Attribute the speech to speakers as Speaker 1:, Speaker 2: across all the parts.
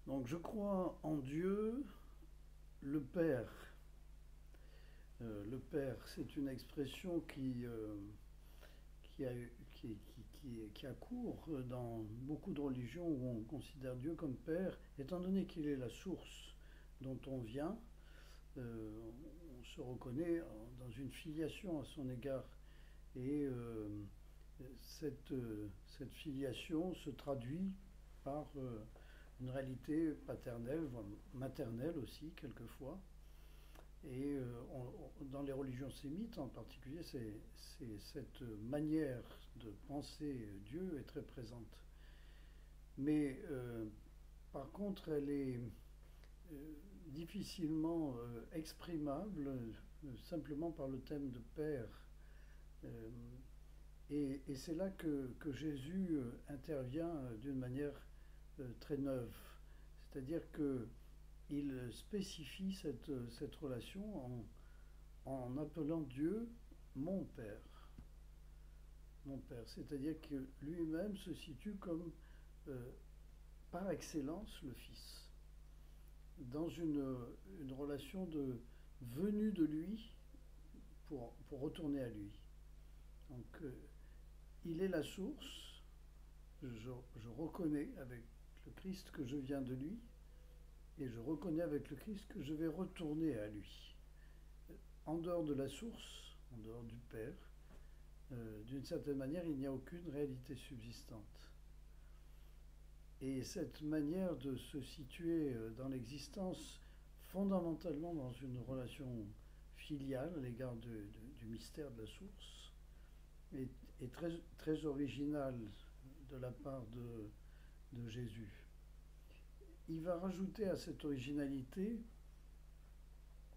Speaker 1: Donc je crois en Dieu, le Père. Le Père, c'est une expression qui a, qui a cours dans beaucoup de religions où on considère Dieu comme Père, étant donné qu'il est la source dont on vient, on se reconnaît dans une filiation à son égard. Et cette filiation se traduit par une réalité paternelle, voire maternelle aussi, quelquefois. Et dans les religions sémites en particulier, cette manière de penser Dieu est très présente. Mais par contre, elle est difficilement exprimable simplement par le thème de Père. Euh, et c'est là que Jésus intervient d'une manière très neuve. C'est-à-dire qu'il spécifie cette relation en appelant Dieu mon Père. Mon Père. C'est-à-dire que lui-même se situe comme euh, par excellence le Fils. Dans une relation de venue de lui pour retourner à lui. Donc il est la source. Je reconnais avec le Christ que je viens de lui et je reconnais avec le Christ que je vais retourner à lui. En dehors de la source, en dehors du Père, d'une certaine manière, il n'y a aucune réalité subsistante. Et cette manière de se situer dans l'existence, fondamentalement dans une relation filiale à l'égard du mystère de la source, est très, très originale de la part de Jésus. Il va rajouter à cette originalité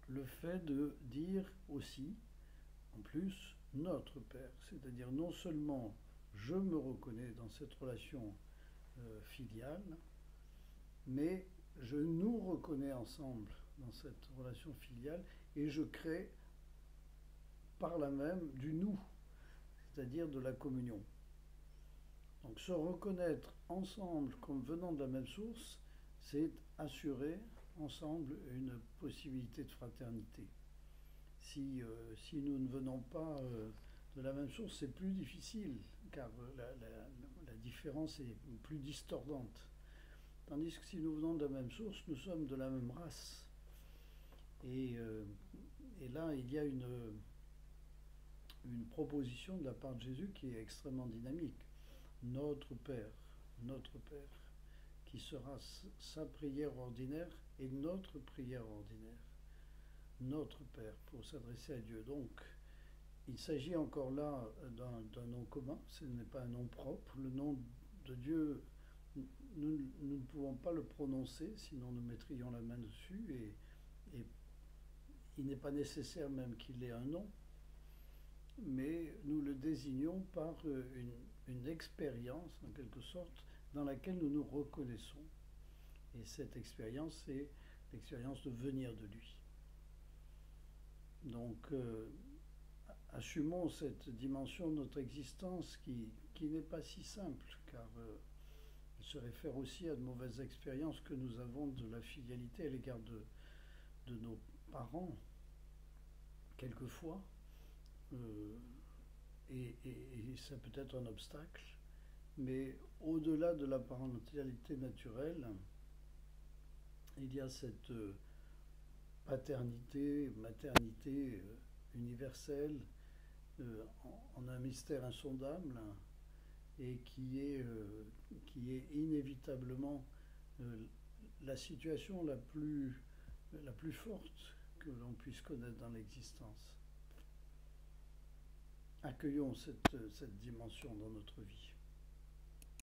Speaker 1: le fait de dire aussi, en plus, notre Père. C'est-à-dire non seulement je me reconnais dans cette relation filiale, mais je nous reconnais ensemble dans cette relation filiale et je crée par là même du nous, c'est-à-dire de la communion. Donc se reconnaître ensemble comme venant de la même source, c'est assurer ensemble une possibilité de fraternité. Si nous ne venons pas de la même source, c'est plus difficile, car la différence est plus distordante. Tandis que si nous venons de la même source, nous sommes de la même race. Et, euh, et là, il y a une proposition de la part de Jésus qui est extrêmement dynamique. Notre Père, qui sera sa prière ordinaire et notre prière ordinaire. Notre Père, pour s'adresser à Dieu. Donc, il s'agit encore là d'un nom commun, ce n'est pas un nom propre. Le nom de Dieu, nous ne pouvons pas le prononcer, sinon nous mettrions la main dessus, et il n'est pas nécessaire même qu'il ait un nom, mais nous le désignons par une expérience, en quelque sorte, dans laquelle nous nous reconnaissons. Et cette expérience, c'est l'expérience de venir de lui. Donc, assumons cette dimension de notre existence qui n'est pas si simple, car elle se réfère aussi à de mauvaises expériences que nous avons de la filialité à l'égard de nos parents, quelquefois. Euh, et ça peut être un obstacle, mais au-delà de la parentalité naturelle, il y a cette paternité, maternité universelle en un mystère insondable et qui est inévitablement euh, la situation la plus forte que l'on puisse connaître dans l'existence. Accueillons cette dimension dans notre vie.